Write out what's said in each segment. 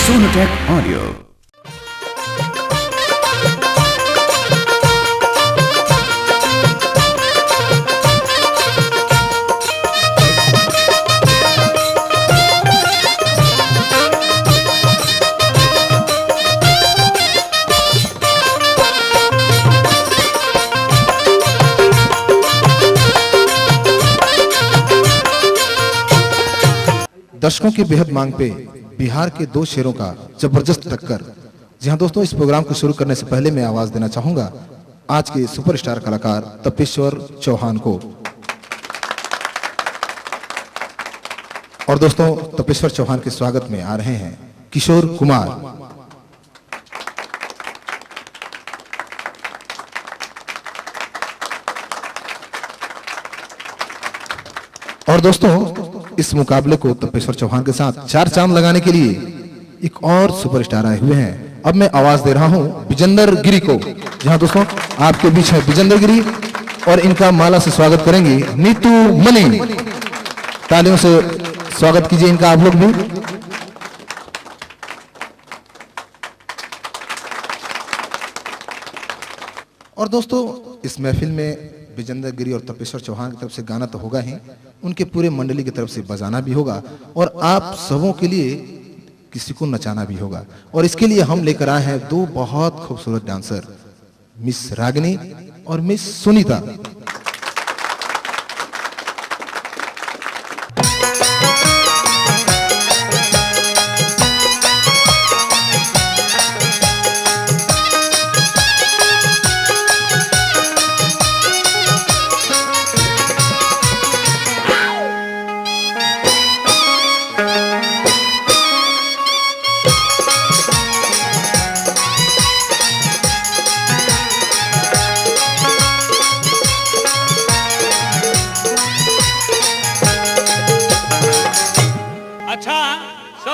Sonatech Audio. दर्शकों की बेहद मांग पे बिहार के दो शेरों का जबरदस्त टक्कर। जी हाँ दोस्तों, इस प्रोग्राम को शुरू करने से पहले मैं आवाज देना चाहूंगा आज के सुपरस्टार कलाकार तपेश्वर चौहान को। और दोस्तों, तपेश्वर चौहान के स्वागत में आ रहे हैं किशोर कुमार। और दोस्तों, इस मुकाबले को तपेश्वर चौहान के साथ चार चांद लगाने के लिए एक और सुपरस्टार आए हुए हैं। अब मैं आवाज दे रहा हूं विजेंद्र गिरी को। जहां दोस्तों आपके बीच है विजेंद्र गिरी और इनका माला से स्वागत करेंगे नीतू मनी। तालियों से स्वागत कीजिए इनका आप लोग भी। और दोस्तों, इस महफिल में विजेंद्र गिरी और तपेश्वर चौहान की तरफ से गाना तो होगा ही, उनके पूरे मंडली की तरफ से बजाना भी होगा और आप सबों के लिए किसी को नचाना भी होगा। और इसके लिए हम लेकर आए हैं दो बहुत खूबसूरत डांसर, मिस रागिनी और मिस सुनीता।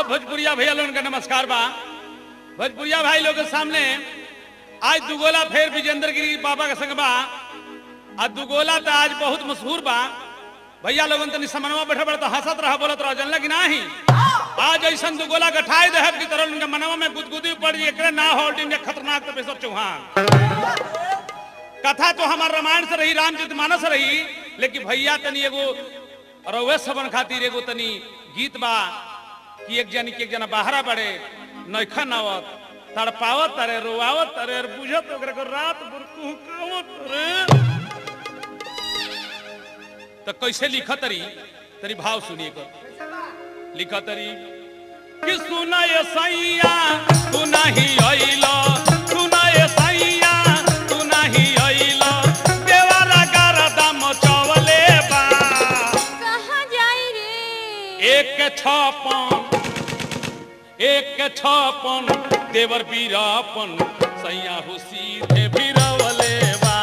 भोजपुरिया भैया लोगों का नमस्कार बा। भोजपुरिया भाई लोग के सामने आज दुगोला फेर विजेंद्र गिरी बाबा के संग बा। आज दुगोला तो आज बहुत मशहूर बा। भैया लोगन तनी समनवा बैठा बैठा तो हंसत रहा, बोलत रहा, जानला कि नाही आज ऐसा दुगोला गठाई देहब की तरह उनके मनवा में गुदगुदी पड़ जी। एकरे ना होल्डिंग के खतरनाक तपेश्वर चौहान। कथा तो हमार रामायण से रही, रामचरितमानस रही, लेकिन भैया तनी एगो रउए सबन खातिर एगो तनी गीत बा कि एक जनी के एक जना बाहरा बड़े नैखा नावत तड़पावत तरे रोवावत तरे बुझत ओकरे को रात भर कुहकावत रे। तो कैसे लिखत तरी तरी भाव सुनिए को। लिखत तरी कि सुना ये सैया तू नहीं आइलो, सुना ये सैया तू नहीं आइलो, देवारा गारदा मचवले बा। कहां जाई रे एक छापन एक छापन देवर बीरापन सैया हो सीधे बीरावले बा।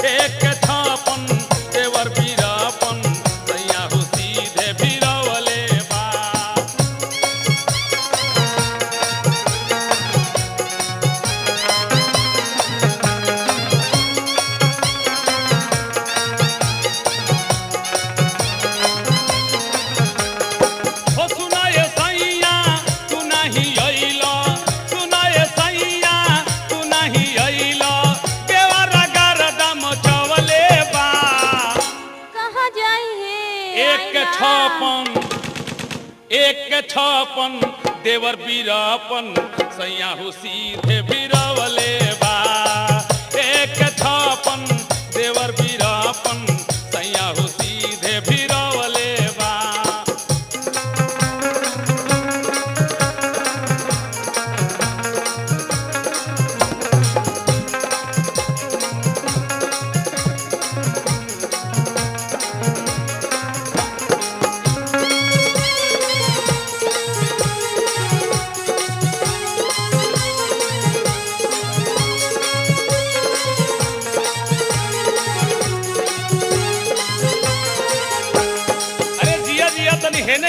एक छापन देवर बीरापन सैया हो सीधे बीरावले बा। एक छापन देवर बीरापन सैया हो सीधे बीरावले बा। एक छापन देवर बीरापन सैया हो सीधे बीरावले बा।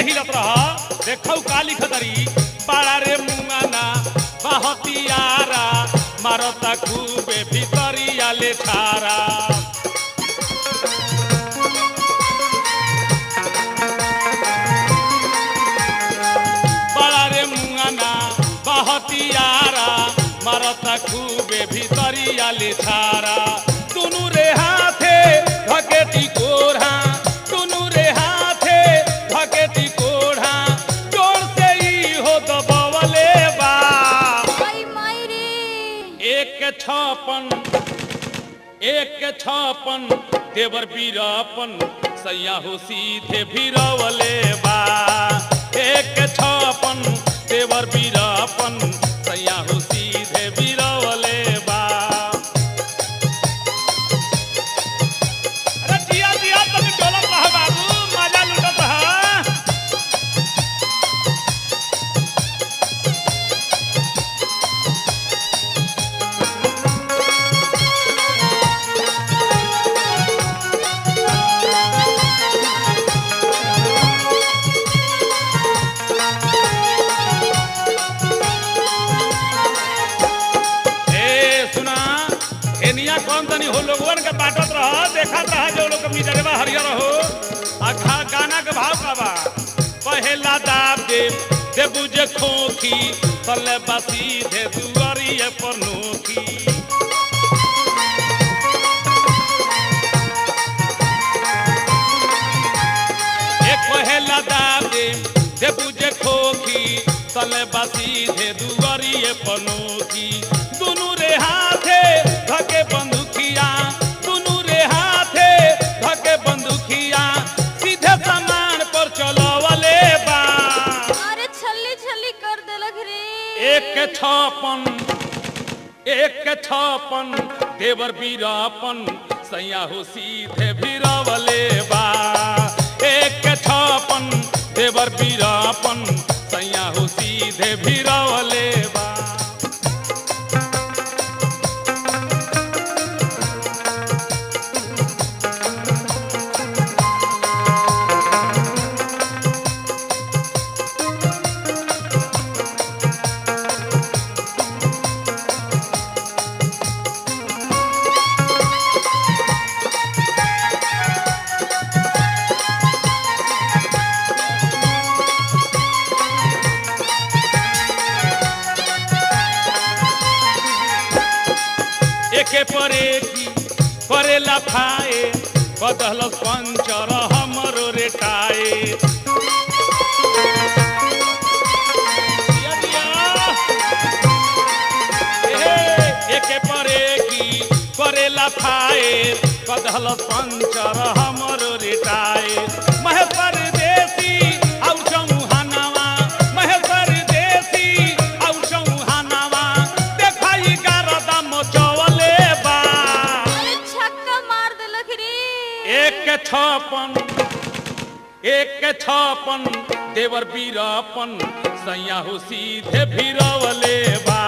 हिलत रहा देखौ का लिखतरी पाड़ा रे मुंगाना बहतियारा मारता खूबे भीतरिया ले थारा। बड़ा रे मुंगाना खूबे भीतरिया ले छारा दुनु रे हाथे धकेटी कोढ़ा दुनु रे हाथे धकेटी कोढ़ा जोर से ही हो दबवले बा माई माई रे। एक के छापन देवर बीरापन सैया हो सीधे भीरवले बा एक के छापन देवर बीरापन सैया हो सीधे भीरवले बा। अरे जिया जिया तुम डोलत रह बाबू मजा लुटत रह। कौन तनी हो लोगवन के बाटत रह देखा रहा जो लोग मिजरवा हरियर हो आखा गाना के भाव का बा पहला दाब दे बुझे खोखी तले बासी दे दुआरिए पर नोखी एक पहला दाब दे बुझे खोखी तले बासी दे दुआरिए पर नोखी दुनु रे हाथे धके बंदूकिया दुनु रे हाथे धके बंदूकिया सीधे सामान पर चलवले बा। अरे छल्ली छल्ली कर देलक रे। एक के छापन देवर बीरापन सैया हो सीधे भीरवले बा एक के छापन देवर बीरापन सैया हो सीधे भीरवले बा। एके परे की करेला खाए बदल पंचर हमरो रेटाए एके परे की करेला खाए बदल पंचर हमरो रेटाए महेश्वर देसी और चौहानवा महेश्वर देसी और चौहानवा देखाई गारदा मचवले बा। अरे छक्का मार देलक रे। एक के छापन देवर बीरापन सैया हो सीधे भीरवले बा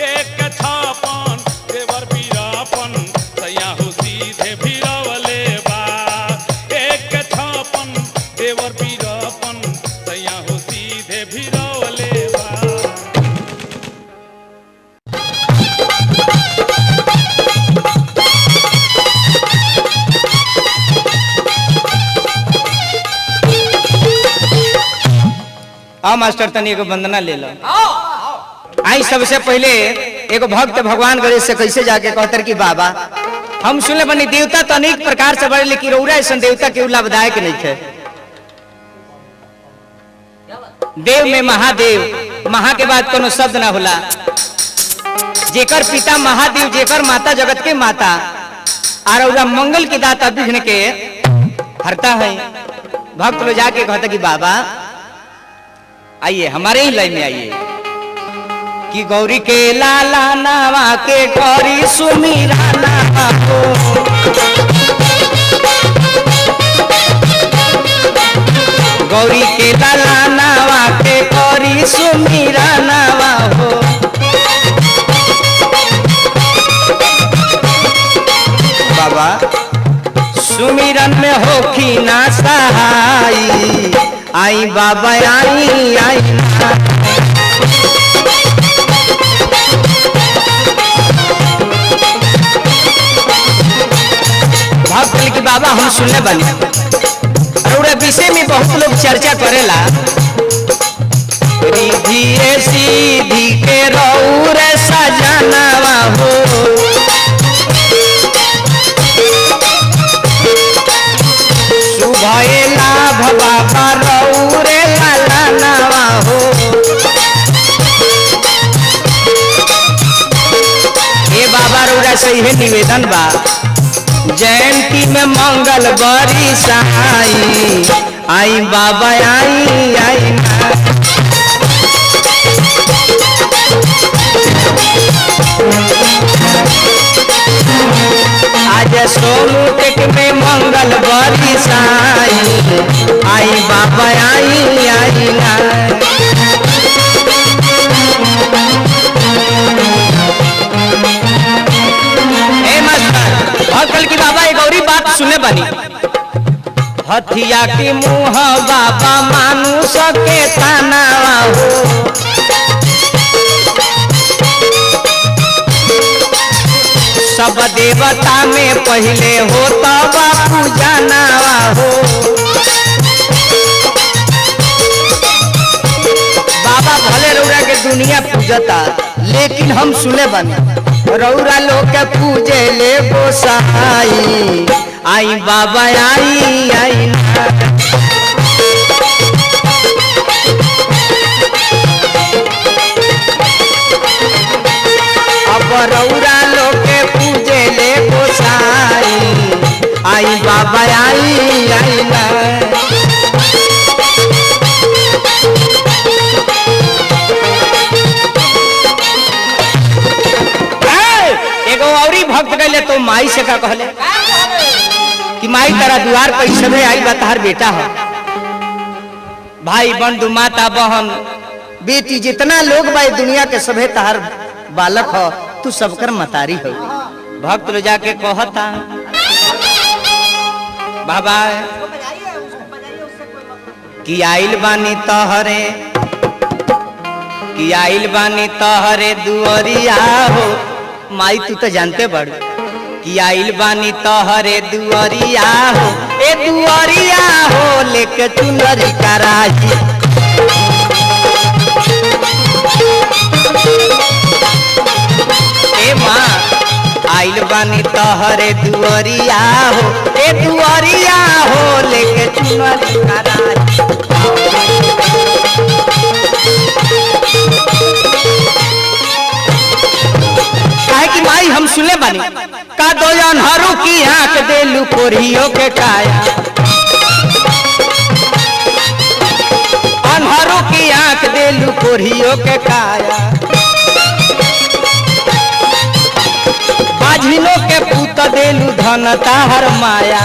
एक के छापन देवर बीरापन सैया हो सीधे भीरवले बा एक के छापन देवर बीरापन सैया हो सीधे भीरवले बा। आओ मास्टर तनी एगो वंदना ले लो। आई सबसे पहले एगो भक्त भगवान गणेश से कैसे जाके कहतर कि बाबा हम सुनले बनी देवता तो अनेक प्रकार से बड़े लेकिन रौरा ऐसा देवता के लाभदायक नहीं है। देव में महादेव महा के बाद कोनो शब्द ना होला जेकर पिता महादेव जेकर माता जगत के माता और मंगल के दाता विघ्न के हरता है। भक्त लोग जाके कहता कि बाबा आइए हमारे ही लाइन में आइए कि गौरी के लाला नावा के गौरी सुमीरा नावा हो गौरी के लाला नावा के गौरी सुमीरा नावा हो बाबा सुमिरन में होखी ना सहाई आई बाबा आई आई भक्त की बाबा हम सुनने बने और विषय में बहुत लोग चर्चा करेला रिधिए सीधी के रौर सजनवा हो शुभए लाभ बाबा रौरे लालनवा हो ये बाबा रौरा से यह निवेदन बा जयंती में मंगल बरी साई आई बाबा आई आई ना आज सोमुटेक में मंगल बरी साई आई बाबा आई आई ना कल की बाबा एक और बात सुने बनी हथिया के मुँह बाबा मानुष के ताना हो सब देवता में पहले हो तब पूजना हो बाबा भले रौरा के दुनिया पूजता लेकिन हम सुने बनी रौरा लोग के पूजे ले गोसाई आई बाबा आई आई ना अब रौरा लोग के पूजे ले गोसाई आई बाबा आई आई ना भक्त कहले तो माई से का कहले कि माई तेरा द्वार पर सभे आई बताहर बेटा है भाई बंधु माता बहन बेटी जितना लोग भाई दुनिया के सभे तहार बालक हो तू सबकर मतारी हो भक्त लो जाके कहता बाबा कि आइल बानी तहरे कि आइल बानी तहरे दुअरिया हो माई तू तो जानते बड़ कि आइल बानी तहरे दुअरिया हो ए दुअरिया हो लेके चुनरी कराही ए माँ आइल बानी तहरे दुअरिया हो ए दुअरिया हो लेके चुनरी कराही कि माई हम सुने बानी का दो अनहरों की आंख देलू कोरियो के काया अनहरों की आंख देलू कोरियो के काया बाझिनों के पूत देलू धन ताहर माया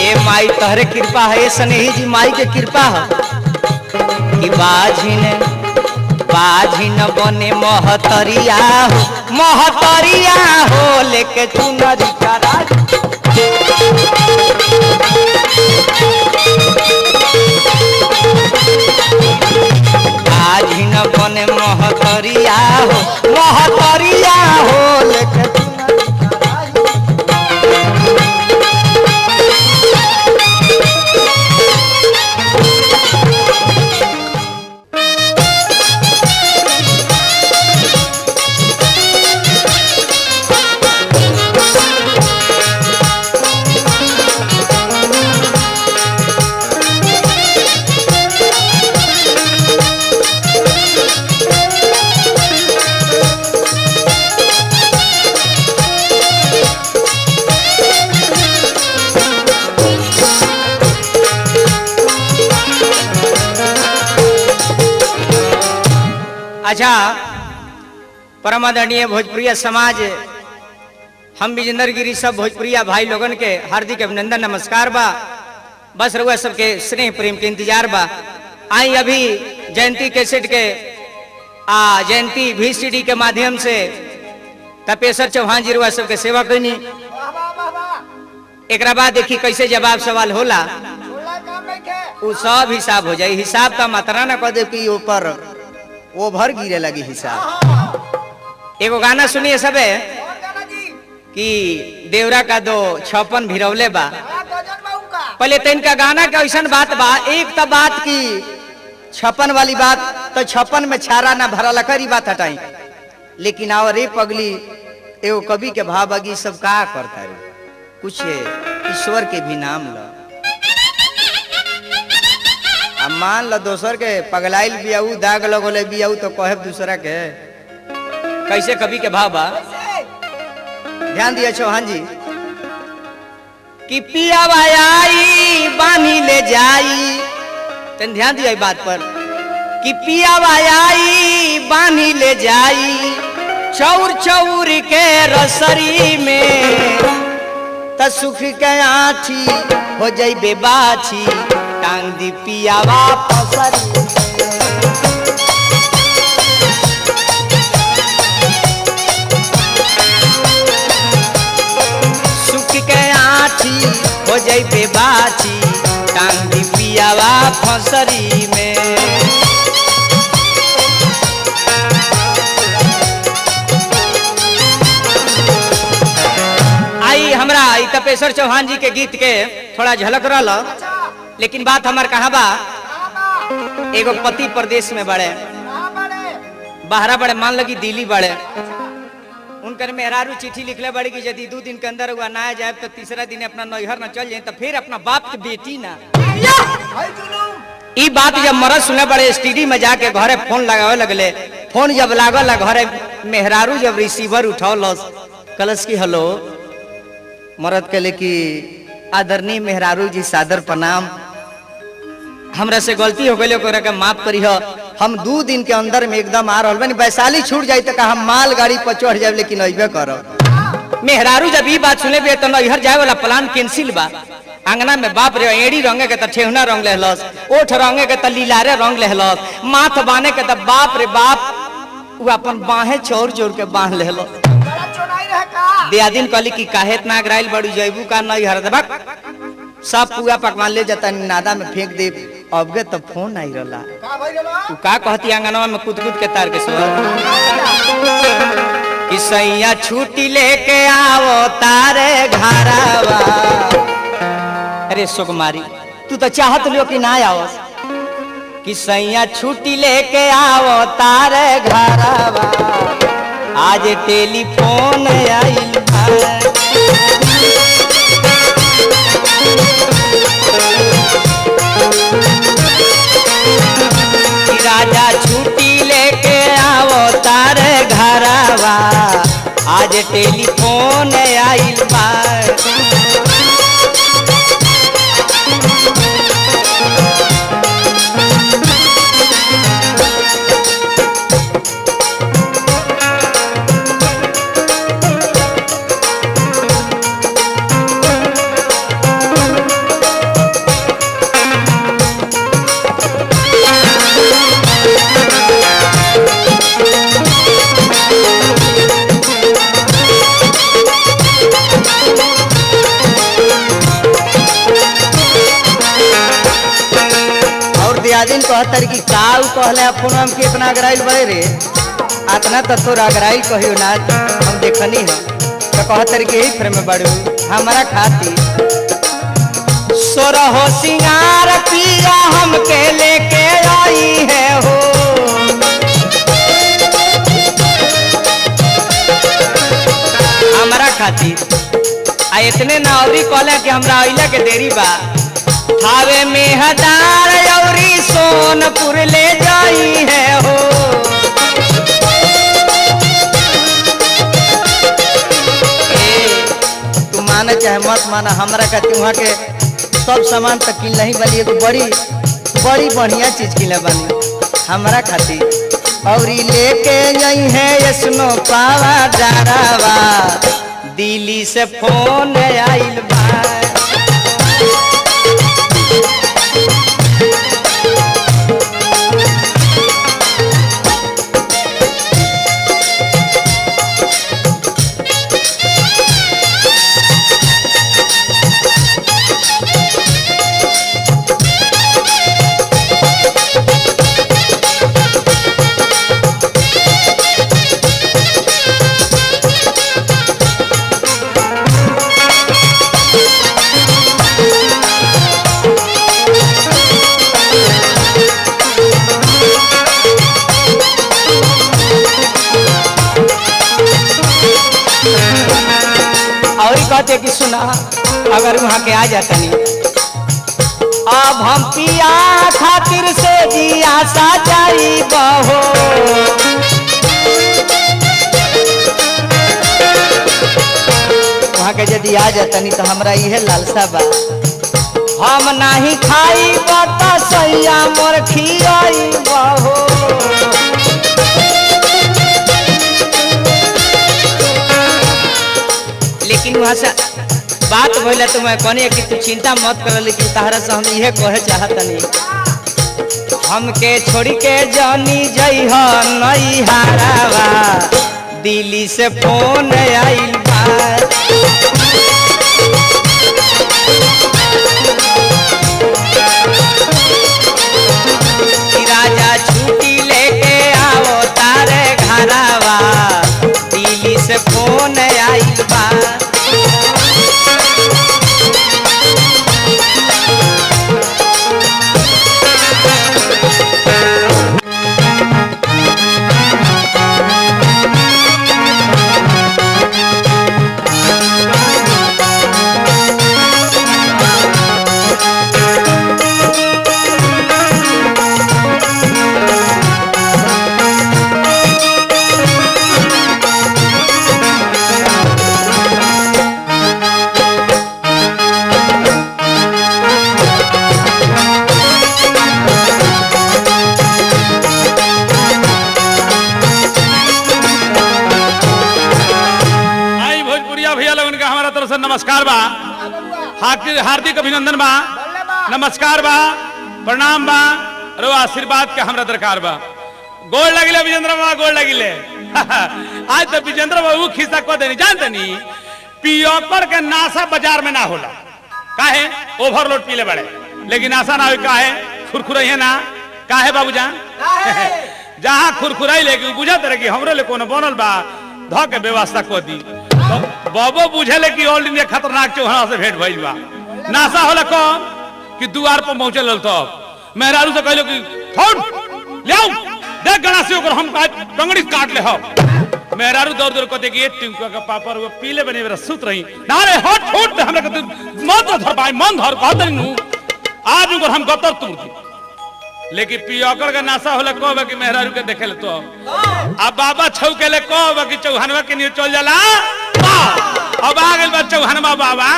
ए माई तहरे कृपा है ये स्नेही जी माई के कृपा है कि बाझिन बने महतरिया हो लेके चुनरी कराही बाझिन बने महतरिया हो लेके चुनरी कराही अच्छा परम आदरणीय भोजपुरिया समाज हम विजेंद्र गिरी सब भोजपुरिया भाई लोगन के हार्दिक अभिनंदन नमस्कार बा बस रहुआ सबके स्नेह प्रेम के इंतजार बा आई अभी जयंती कैसेट के जयंती VCD के माध्यम से तपेश्वर चौहान जी रुआ सबके सेवा करनी एक बाद देखी कैसे जवाब सवाल होला वो सब हिसाब हो जाए हिसाब का मात्रा ना कह दे कि ऊपर ओभर गिरे लगी हिसाब एगो गाना सुनिए सबे कि देवरा का दो 56 भिरवले बा पहले तो इनका गाना के ऐसा बात बा, एक तो बात की 56 वाली बात तो 56 में छारा ना भरा करी बात हटाई, लेकिन आओ रे पगली एगो कवि के भाव बगी सब का करता रे, कुछ ईश्वर के भी नाम लो। अब मान लो दोसर के पगलाइल बियाऊ दाग लगोले बियाऊ तो कहे दूसरा के कैसे कवि के भाव बा, ध्यान दिया चौहान जी कि पिया आई बानी ले जाई, तन ध्यान दिया बात पर कि पिया आई बानी ले जाई चौर चौर के रसरी में त सुख के आठी हो जाई बेबाछी टांग दी पियावा पसरी। सुख के आठी हो जाई बेबाछी टांग दी पियावा फसरी में। आई हमरा तपेश्वर चौहान जी के गीत के थोड़ा झलक रहा, लेकिन बात हमार कहाँ बा, एगो पति प्रदेश में बड़े बाहरा बड़े, मान लगी दिल्ली बड़े, उनकर मेहरारू चिट्ठी लिखले बड़ी कि यदि 2 दिन के अंदर हुआ ना जाए तो तीसरा दिन अपना नैहर न चल जाए तो फिर अपना बाप के बेटी ना। ई बात जब मरद सुने बड़े स्टडी में जाके घरे फोन लगावे लगले, फोन जब लागल घरे मेहरारू जब रिसीवर उठौलस कलस की हेलो, मरद कहले कि आदरणीय मेहरारू जी सादर प्रणाम, हमरा से गलती हो गई ओकरा के माफ करी हो, हम 2 दिन के अंदर में एकदम आ रहल बानी, वैशाली छूट जाई तो हम माल गाड़ी पर चढ़ जाए लेकिन अइबे करब। मेहरारू जब ई बात सुने बे तो नैहर जाए वाला प्लान कैंसिल बा। अंगना में बाप रे एड़ी रंगे के त ठेहुना रंग लेहलस, ओठ रंगे के त लीलारे रंग लेहलस, माथ बाने के त बाप रे बाप वो अपन बाहे चोर चोर के बांध लेहलस। दियादिन कहली कि काहे इतना अगराइल बड़ी जैबू का नहीं हर देबक, सब पूरा पकवान ले जाता नादा में फेंक दे। अबगे तो फोन आई रहला, तू का कहती अंगनवा में कूद कूद के तार के सोल कि सैया छुट्टी लेके आओ तारे घरवा। अरे सुकुमारी तू तो चाहत लियो कि ना आओ, कि सैया छुट्टी लेके आओ तारे घरवा, आज टेलीफोन आइल राजा छुट्टी लेके आओ तारे घरवा, आज टेलीफोन आइल बा। दिन कहतर कि काऊ कहले फोन हम के इतना अगराइल बड़े रे, आतना तो तोर अगराइल कहियो ना हम देखनी है, तो कहतर के ही फ्रेम में बड़ू हमारा खाती सोरहो सिंगार पिया हमके लेके आई है हो। हमारा खाती आ इतने ना अभी कहले कि हमरा आइला के देरी बा, थावे में हजार औरी सोनपुर ले जाई है हो। तू माने चाहे मत माना, हमरा कहती वहाँ के सब सामान तक किन नहीं बनी, तो बड़ी बड़ी बढ़िया चीज किले बनी हमरा खाती। और लेके जाई है स्नो पावा डरावा, दिल्ली से फोन आइल बा। कहते कि सुना अगर वहां के आ जाता नहीं अब हम पिया खातिर से जिया सजाई बहो वहां के यदि आ जाता नहीं तो हमरा यह लालसा बा हम नहीं खाई बता सैया मोर खियाई बहो लेकिन वहां से बात भइला तो मैं कहनी कि तू चिंता मत कर लेकिन तहरा से हम यह कहे चाहतनी हमके छोड़ी के जानी जइह नई हारावा दिल्ली से फोन आइल बा राजा छुट्टी लेके आओ तारे घरावा दिल्ली से फोन आइल बा नमस्कार बा हार्दिक अभिनंदन बा नमस्कार बा प्रणाम बा रो आशीर्वाद के हमरा दरकार बा गोड़ लगिले विजेंद्र बाबा गोड़ लगिले आज तो विजेंद्र बाबू खिस्सा को देनी जानते नहीं पियोकर के नासा बाजार में ना होला काहे ओवरलोड पीले बड़े लेकिन आशा ना हो काहे खुरखुरई है ना काहे बाबूजान जहां खुरखुराई लेके बुझत रहे कि हमरे ले कोनो बनल बा ध के व्यवस्था को दी बाबू बुझे कि ऑल इंडिया खतरनाक चौहाना से भेंट भइल बा नासा होला कौन कि द्वार पर पहुंचे लल तो मेहरारू से कहलो कि फोन ले आओ देख गणासी ओकर हम टंगड़ी काट ले हो मेहरारू दौड़ दौड़ कहते कि ये टिंकुआ का पापा वो पीले बने मेरा सुत रही ना रे हट हट हमरा के मत धर पाए मन धर कहत नु आज ओकर हम गतर तुर दी लेकिन पियोकर का नासा होला कहबे कि मेहरारू के देखे ले तो अब बाबा छौके ले कहबे कि चौहानवा के न्यू चल जाला अब आ गइल बा चौहानवा बाबा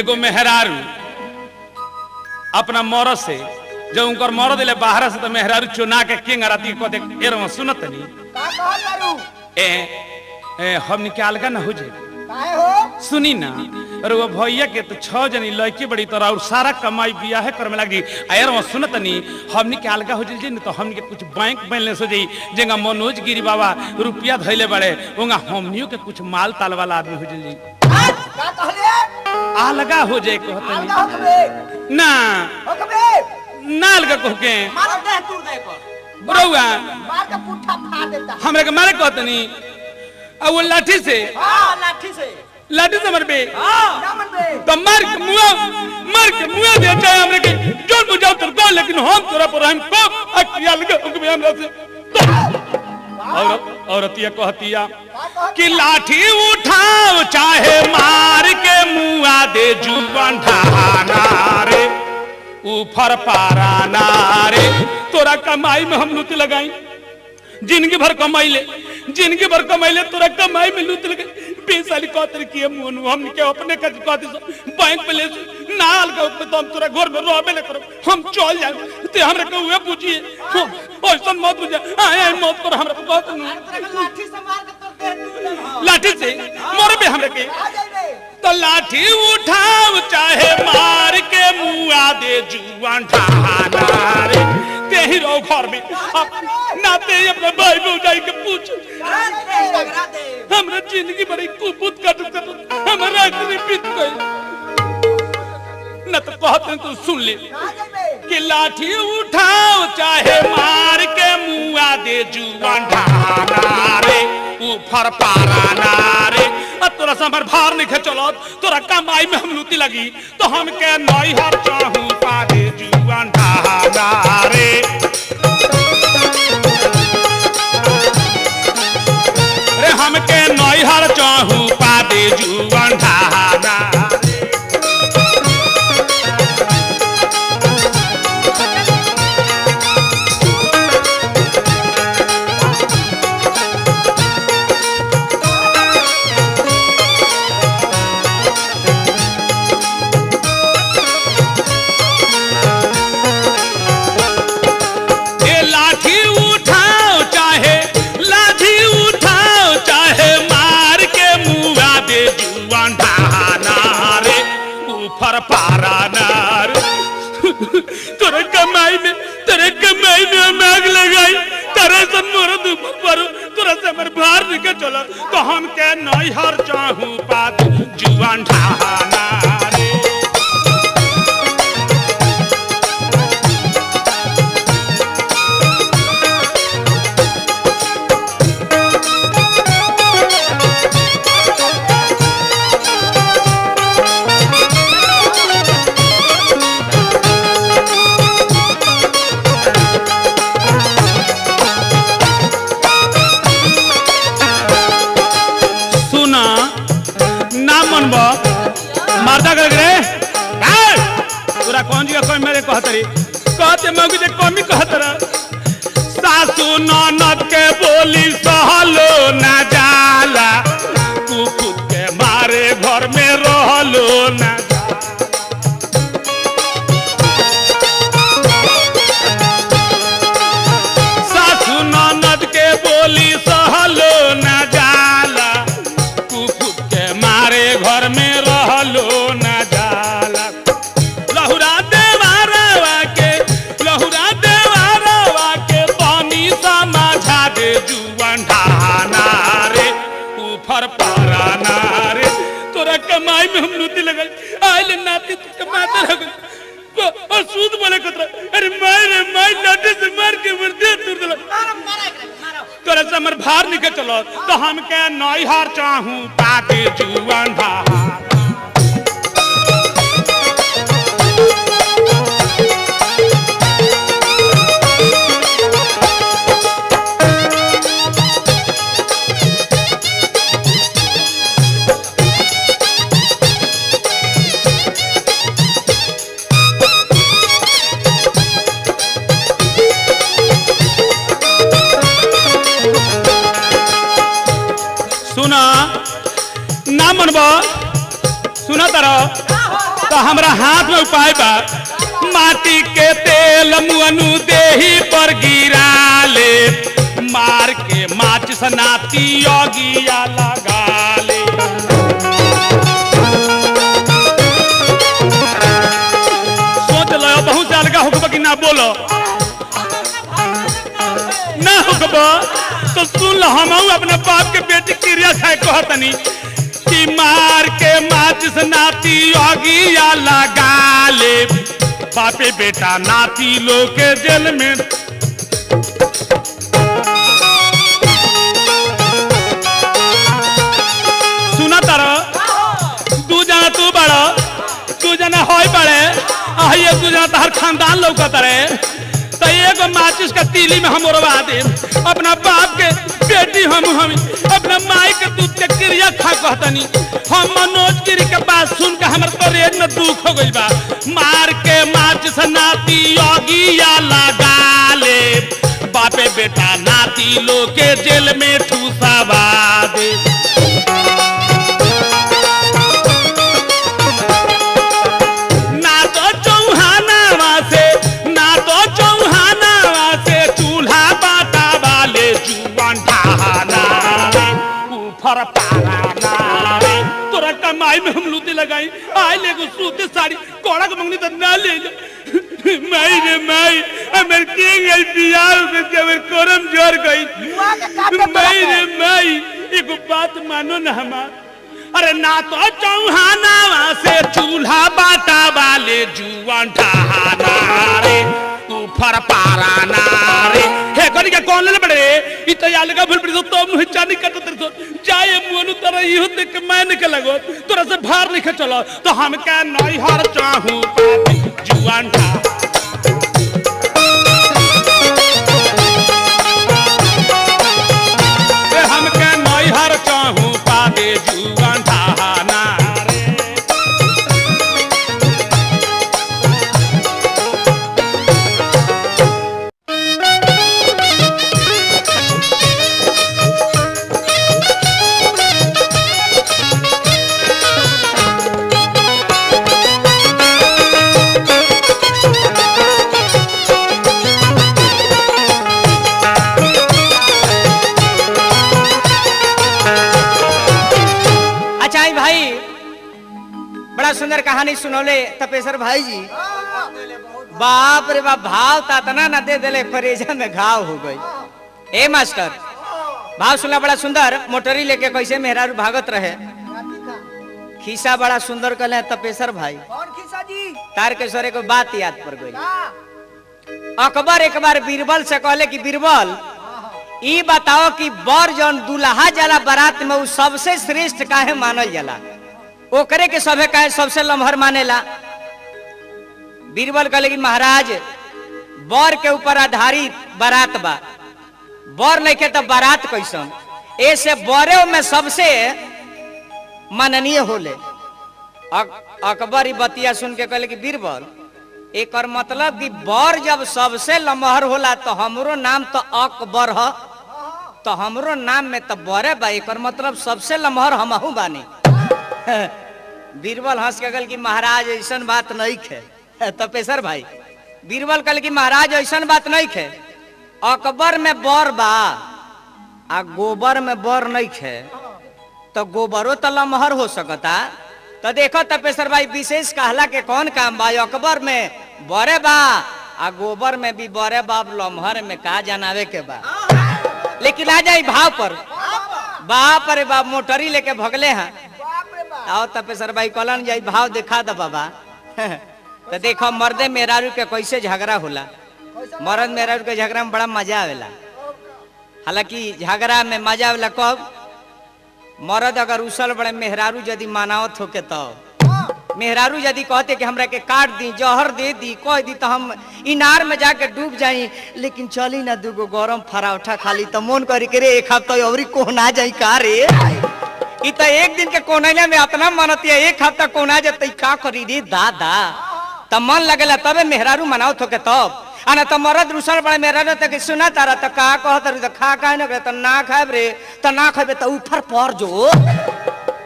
एगो मेहरारू अपना मरद से जब उनकर मरद ले बाहर से तो मेहरारू चुना के किंग राती को देख एरो सुनत नहीं का कहत बारू ए हम निकाल का ना हो जे काहे हो सुनी ना अरे वो भैया के तो 6 जनी लड़की बड़ी तोरा और सारा कमाई बियाह कर में लगी यार वो सुनत नहीं हमनी के अलगा हो जई तो हमनी के कुछ बैंक बैलेंस हो जई जेगा मनोज गिरी बाबा रुपया धइले बड़े ओंगा हमनियो के कुछ माल ताल वाला आदमी हो जई का कहले अलगा हो जाए कहत ना ना अलगा कह के मार दे तू दे कर बड़ुआ मार के पुट्ठा फाड़ देता हमरा के मारे कहत नहीं अब वो लाठी से लाठी से मर बे तो मार के मुआ दे चाहे हमरे के जोर बुझाओ तर को लेकिन हम तोरा पर हम को अकिया लगे हम हमरा से औरतिया कहतिया कि लाठी उठाओ चाहे मार के मुआ दे जुबान ढाना रे ऊपर पाराना रे तोरा कमाई में हम लूट लगाई जिंदगी भर कमाई ले तोरा कमाई में लूट लगे 20 साल कौतर किए मोनू हम के अपने का कहते बैंक में ले नाल का तो हम तोरा घर में रहबे ले करो हम चल जाए ते हमरा के हुए पूछिए ओइसन मत बुझा आए मत कर हमरा को कहत लाठी से मार के तोर देह टूट लाठी से मरबे हमरा के तो लाठी उठाओ चाहे मार के मुआ दे जुआन ढाना रे तेही रो घर में नाते अपने भाई भौजाई के पूछ हमरा जिंदगी बड़ी कुपुत कट हमरा इतनी बीत गई न तो कहते तू सुन ले कि लाठी उठाओ चाहे मार के मुआ दे जुआन ढाना रे ऊपर पाराना रे तोरा से हमर भार नहीं चलो तोरा कमाई में हम लूटी लगी तो हम के नई हर चाहू पा दे जुआन ढाना रे रे हम के नई हर चाहू पा दे जुआन ढहानार तोरे कमाई में हम आग लगाई तेरे से मोर ऊपर परो तोरा से हमर भार निकल चला तो हम के नहीं हर चाहूं पात जुआन ढहानार मारदा कर रे पूरा कौन जी कोई मेरे कहतरी कहते मगु जे कमी कहतरा सासू ननद के बोली सहलो ना जाला कुकुर के मारे घर में रहलो ना सासू ननद के बोली सहलो ना जाला कुकुर के मारे घर में रहलो ना जाला लहुरा देवारवा के पानी समझा दे जुआन ढहाना रे ऊपर पाराना रे तोरा कमाई में हम लूटी लगल आइल नाती तू कमाते रह और सूद बोले कतरा अरे मार लाठी से मार के मर दे तू तोरा से हमर भार निकल चलो तो हम के नई हार चाहूं पाके जुआन ढहाना सुना ना मनबा सुना तारा तो हमरा हाथ में उपाय बा माटी के तेल मुअनु देही पर गिरा ले मार के माचिस नाती योगिया लगा ले सोच लो बहुत साल का हुक्म कि ना बोलो ना हुक्म तो सुन लो हम अपने बाप के बेटी क्रिया खाए कहतनी कि मार के माचिस नाती योगिया लगा ले बापे बेटा नाती लोग के जेल में सुना तारा तू जना तू बड़ा तू जना होई बड़े आइए तू जना हर खानदान लौकत रहे तो एगो माचिस का तीली में हम उड़वा दे अपना बाप के बेटी हम अपना माई के दूध के क्रिया खा कहतनी हम मनोज गिरी के बात सुन के हमर परेड में दुख हो गइल बा मार के माचिस नाती योगिया लगा ले बापे बेटा नाती लोग के जेल में ठूसावा दे तोरा कमाई में हम लूटी लगाई आए लेगो सूती साड़ी कोड़ा के मंगनी तो ना ले लो माई रे माई हमर के गई बियाह में हमर करम जोर गई माई रे माई एगो बात मानो ना हमार अरे ना तो चौहाना से चूल्हा बाटा वाले जुआन ढहाना रे ऊपर पाराना रे हे कनी के कौन ले बड़े इ तो या लगा भूल पड़ी तो मुंह चानी कट तर तो जाए मुनु तर इहो देख के मैं निकल लगो तोरा से भार नहीं चलो तो हम के नहीं हर चाहूं जुआन ढा हम के नहीं हर चाहूं पादे जुआन ढहाना नहीं सुनौले तपेश्वर भाई जी, बाप रे बाप, भाव तातना न दे देले फरेजा में घाव हो गई। ए मास्टर भाव सुनला बड़ा सुंदर, मोटरी लेके कैसे मेहरारू भागत रहे, खीसा बड़ा सुंदर कहले तपेश्वर भाई। कौन खिस्सा जी? तारकेश्वर को बात याद पड़ गई। अकबर एक बार बीरबल से कहले कि बीरबल ई बताओ कि बर जौन दुल्हा जाला बारात में, उ सबसे श्रेष्ठ काहे मानल जाला, ओकरे के सभे काहे सबसे लम्हर मानेला। बीरबल कहले कि महाराज बर के ऊपर आधारित बारात बा, बर नहीं के तो बारात कैसन, ऐसे बरे में सबसे माननीय होले। अकबर ई बतिया सुन के कहले कि बीरबल एक मतलब कि बर जब सबसे लम्हर होला तो हमरो नाम तो अकबर है, तो हमरो नाम में तो बरे बा, एक मतलब सबसे लम्हर हमहू बानी। बीरबल हंस के कहल कि महाराज ऐसन बात नहीं खे। तपेश्वर भाई बीरबल कहल कि महाराज ऐसन बात नहीं खे, अकबर में बर बा आ गोबर में बर नहीं खे, तो गोबरो तो लम्हर हो सकता। तो देखो तपेश्वर भाई विशेष कहला के कौन काम बा, अकबर में बरे बा आ गोबर में भी बरे बाप, लम्हर में का जनावे के बा। लेकिन आ जाई भाव पर, बाप रे बाप मोटरी लेके भगले हैं। आओ तपेश्वर भाई कहलन जाई भाव दिखा दो बाबा। तो देखो मर्दे मेहरारू के कैसे झगड़ा होला, मर्द मेहरारू के झगड़ा में बड़ा मजा आवेला। हालांकि झगड़ा में मजा आवेला कब, मर्द अगर उसल बड़े मेहरारू यदि मानावत होके तो मेहरारू यदि कहते कि हमरा के काट दी, जहर दे दी, कह दी तो हम इनार में जाके डूब जाई, लेकिन चली ना दूगो गरम फराउठा खाली तो मन करी के रे एक हफ्ता अवरी कोहना जाई का रे, ई तो एक दिन के कोहना में इतना मनती है, एक हफ्ता कोहना जाते का करी रे दादा, तब मन लगेला तबे मेहरारू मनावत होके तब। आना तो मरद रुसल बड़े मेहरारू तक सुना तारा तो का कहत रे, तो खा काहे न तो ना खाब रे, तो ना खाबे तो ऊपर पर जो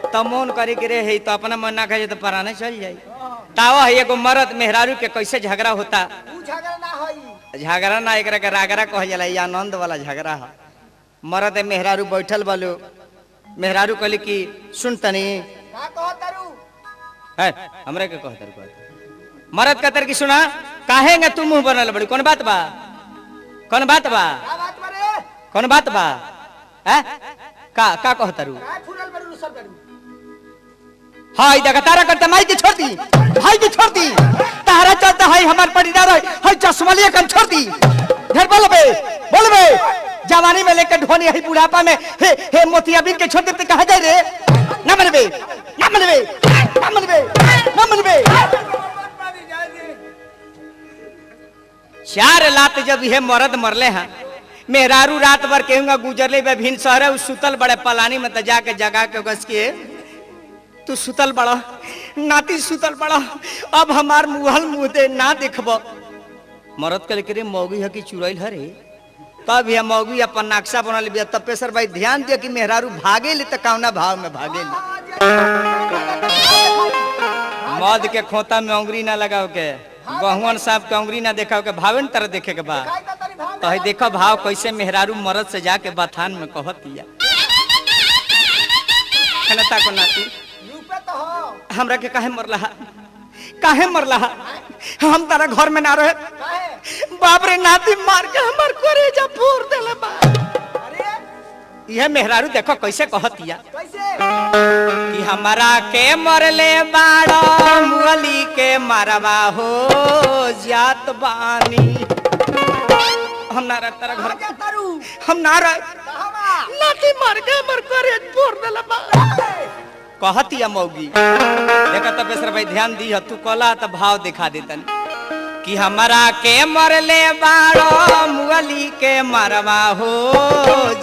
तो मन करे कि रे है तो अपना मन ना खाए तो पराने चल जाई। तावा है एगो मर्द मेहरारू के कैसे झगड़ा होता, झगड़ा ना एक रागरा कह जाला, ये आनंद वाला झगड़ा है। मर्द मेहरारू बैठल बालो, मेहरारू कहली कि सुन तनी है हमरे के कहतर, मर्द कहतर कि सुना काहेंगे तू मुंह बनल बड़ी, कौन बात बा, कौन बात बा, कौन बात बा, है का कहतरू, हाय देखा तारा करते माई के छोड़ दी, भाई के छोड़ दी, तारा चलता है हमार परिवार है चश्मा लिए कम छोड़ दी, घर बोलबे जवानी में लेकर ढोनी है बुढ़ापा में हे मोतियाबिन के छोड़ देते कहा जाए रे, ना मनबे ना मनबे ना मनबे ना मनबे। चार लात जब ये मर्द मरले हैं, मेहरारू रात भर केहूंगा गुजरले भिन्न शहर सुतल बड़े पलानी में तो जाके जगा के गस के तू सुतल बड़ा नाती सुतल बड़ा, अब हमार मुहल मुंह दे ना देखब। मरद कल के मौगी है कि चुरैल हरे, तब यह मौगी अपन नक्शा बनल बिया। तपेश्वर भाई ध्यान दिया कि मेहरारू भागे ले तो कौना भाव में भागे ले, मौद के खोता में उंगली ना लगाओ के, गहुवन साहब के उंगली ना देखा के, भावे तरह देखे के बाद तो है देखो भाव कैसे मेहरारू मरद से जाके बथान में कहतिया, खनता को नाती हमरा के काहे मरला, काहे मरला, हम तारा घर में ना रहे, बाप रे नाती मार के हमार करेजा फोड़ देले बा। यह मेहरारू देखो कैसे कहतिया कि हमारा के मरले बाड़ा मुअली के मारवा हो जात बानी, हम ना रह तारा घर, हम ना रह, नाती मार के हमार करेज फोड़ देले बा। कहतिया मौगी देखा तपेश्वर भाई ध्यान दी, तू कहला तो भाव दिखा देतन कि हमारा के मरले बाड़ो मुअली के मरवा हो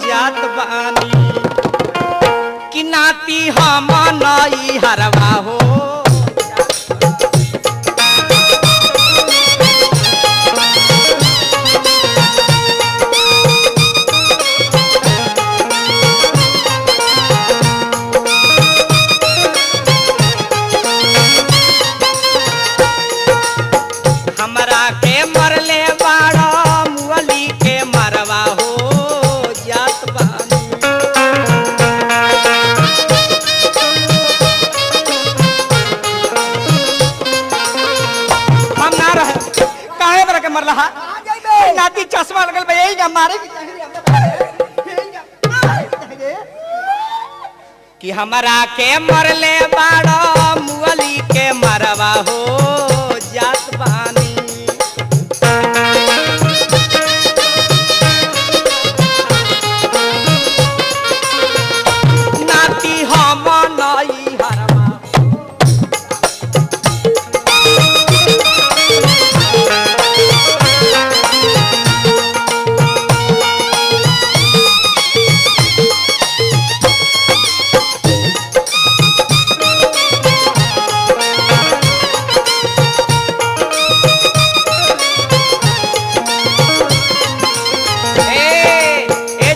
जात बानी, कि नाती हम नई हरवा हो। मरला हा नाती चश्मा लगल बा यही का मारे कि हमारा के मरले बाड़ो मुअली के मरवा हो जात बानी नाती हम नई हरवा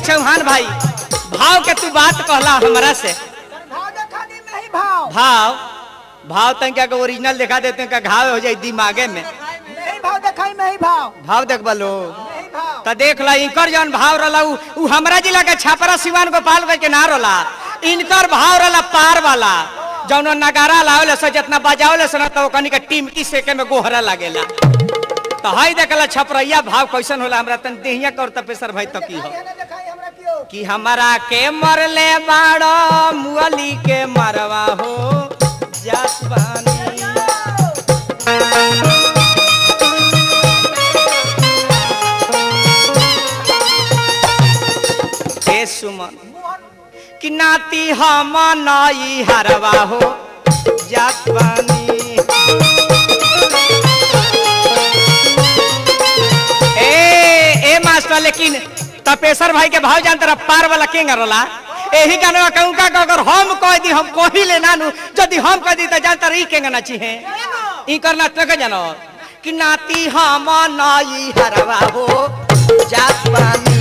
चौहान भाई भाव के तू बात कहला हमरा से भाव भाव तन क्या ओरिजिनल दिखा देते हैं का घाव हो जाए दिमागे में भाव देख बलो तो देख ला इनकर जौन भाव रला उ हमरा जिला के छापरा सिवान गोपालगंज के ना रला इनकर भाव रला पार वाला जौन नगारा लावले से जितना बजावले से ना तो कनी के टीमकी सेके में गोहरा लागेला तो हई देखला छपरैया भाव कैसन होला हमरा तन देहिया कर तपेसर भाई तो की हो कि हमारा के मरले बाड़ो मुअली के मरवा हो जात बानी ए सुमन कि नाती हम नई हरवा हो जात बानी ए मास्टर लेकिन तपेसर भाई के भाव जानते पार वाला केंगा रोला यही गाना कहूँ का अगर हम कह दी हम कोही ले नानू यदि हम कह दी तो जानता रही केंगा ना चाहिए ई करना तो जानो कि नाती हम नई हरवा हो जात बानी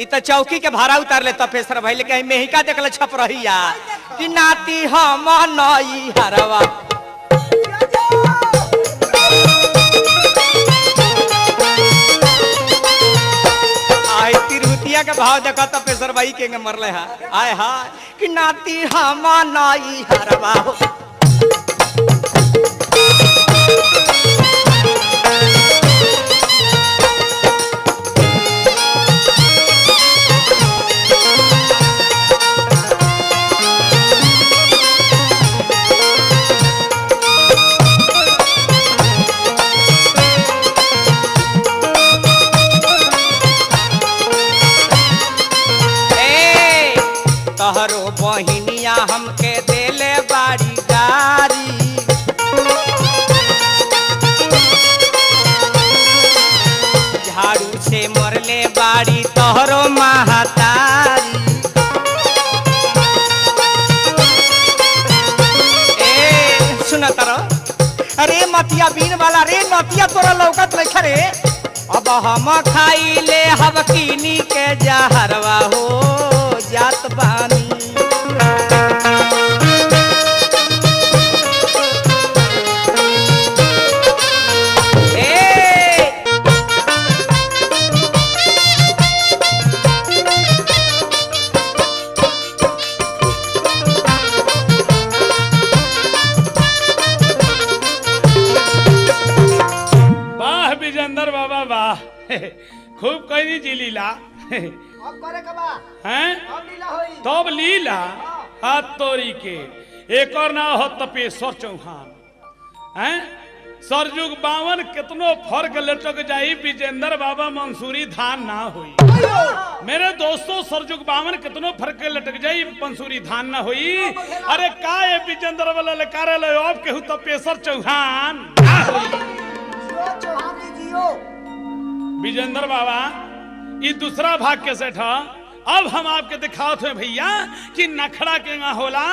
ई तो चौकी के भाड़ा उतार ले तपेसर भाई लेकिन मेहिका देख ले छप रही कि नाती हम नई हरवा तिरहुतिया के भाव देखा तो पेशर भाई के मरले हा आय हा कि नाती हम नई हरवा हो तहरो बहिनिया हमके देले बाड़ी गारी झाड़ू से मरले बाड़ी तहरो महतारी ए सुन तारो अरे मतिया बीन वाला रे नतिया तोरा लौकत लइखा रे अब हम खाइले हवकीनी के जहरवा हो जात बानी वाह विजेंद्र बाबा वाह खूब कही जी लीला हैं तब लीला हाथ तोरी के एक और ना हो तपेश्वर चौहान हैं सरजुग 52 कितनो फर्क लटक जाई विजेंद्र बाबा मंसूरी धान ना हुई मेरे दोस्तों सरजुग 52 कितनो फर्क लटक जाई मंसूरी धान ना हुई अरे का ये विजेंद्र वाला लकारे लो अब केहू तपेश्वर चौहान ना हुई विजेंद्र बाबा ये दूसरा भाग कैसे था अब हम आपके दिखाओ थे भैया कि नखड़ा केंगा होला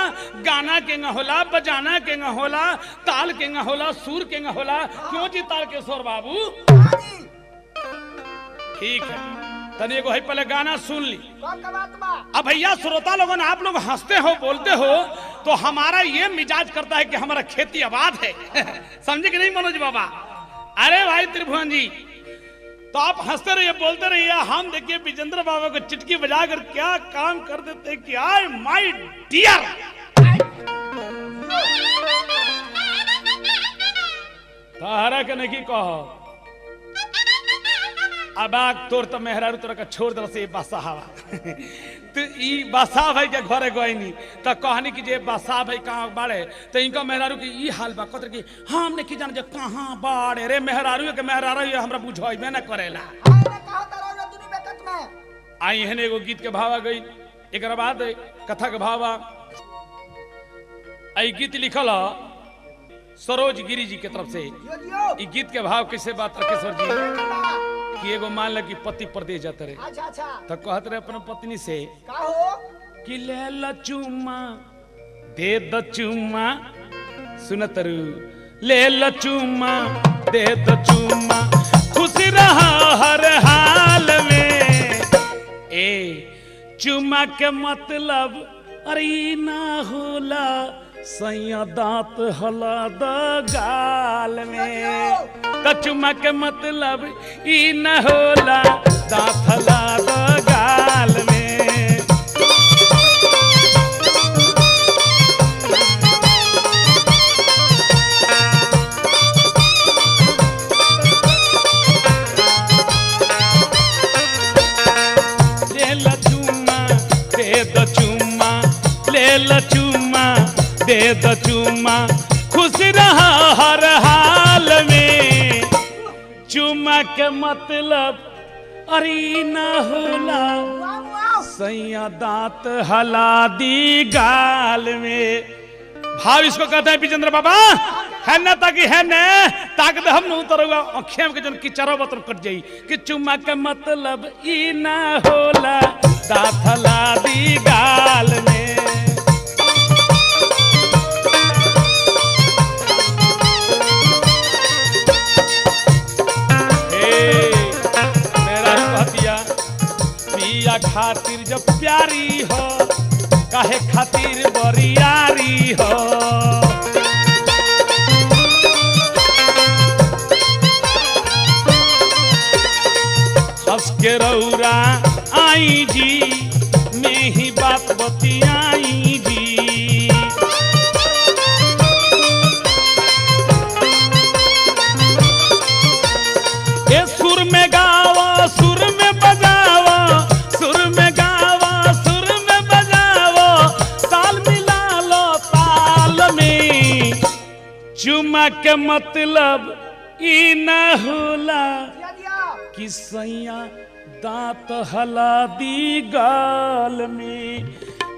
गाना केंगा होला बजाना केंगा होला ताल केंगा होला सुर केंगा होला क्यों जी ताल के स्वर बाबू ठीक है तने को है पहले गाना सुन ली अब भैया श्रोता लोगों आप लोग हंसते हो बोलते हो तो हमारा ये मिजाज करता है कि हमारा खेती आबाद है समझे कि नहीं मनोज बाबा अरे भाई त्रिभुवन जी तो आप हंसते रहिए बोलते रहिए हम देखिए विजेंद्र बाबा को चिटकी बजाकर क्या काम कर देते कि आई माय डियर तहरा के नहीं कह अब तोर तो मेहरारू तोरा का छोड़ दल से बासा हवा तो ई बासा भाई के घरे गईनी तो कहनी कि जे बासा भाई कहाँ बाड़े तो इनका मेहरारू की ई हाल बा कतर की हम ने की जान जे कहाँ बाड़े रे मेहरारू के मेहरारू हमरा बुझाइबे ना करेला आई हने एगो गीत के भावा गई एक बाद कथा के भावा आई गीत लिखल सरोज गिरी जी के तरफ से ई गीत के भाव कैसे बात रखेश्वर जी कि एगो मान ल कि पति परदेश जाते रहे तो कहते रहे अपने पत्नी से कि ले ल चुम्मा दे द चुम्मा सुनत रू ले ल चुम्मा दे द चुम्मा खुशी रहा हर हाल में ए चुम्मा के मतलब अरे ना होला सैया दांत हला द गाल में तो चुम्मा के मतलब ई न होला दांत हला द गाल में ले ल चुम्मा दे द चुम्मा ले ल चुम्मा दे द चुम्मा खुश रहा हर हाल में चुम्मा के मतलब अरे न होला सैया दांत हला दी गाल में भाव इसको कहते हैं विजेंद्र बाबा है ना ताकि है न ताकि हम न उतरुआ अखियां के जन किचरो बतर कट जाई कि चुम्मा के मतलब ई न होला दांत हला दी गाल में खातिर जब प्यारी हो काहे खातिर बरियारी हो हंस के रौरा आई जी में ही बात बतियाई जी ए सुर में गावा सुर में बजावा चुम्मा के मतलब ई न होला कि सैया दांत हला दी गाल में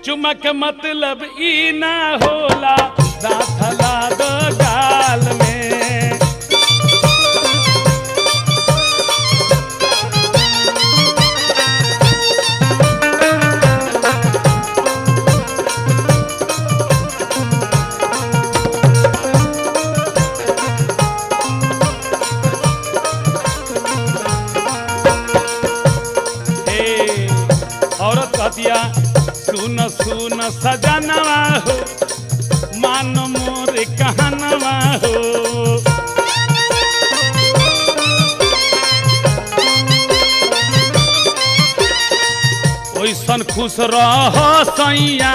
चुम्मा के मतलब ई न होला दांत हला द गाल में सुन सुन सजनवा हो मान मोर कहनवा हो ओइसन खुश रह सैया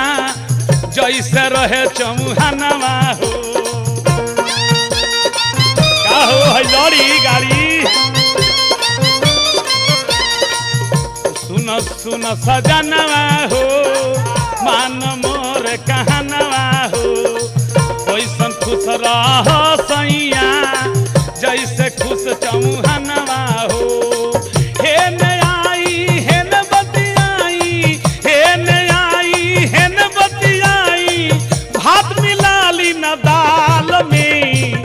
जैसे रहे चौहानवा हो का हो है लड़ी गाड़ी सुन सुन सजनवा हो मान मोर कहनवा हो ओइसन खुश रह सैया जैसे खुश चौहानवा हो हे न आई हे न बतियाई हे न आई हे न बतियाई भात मिलाली न दाल में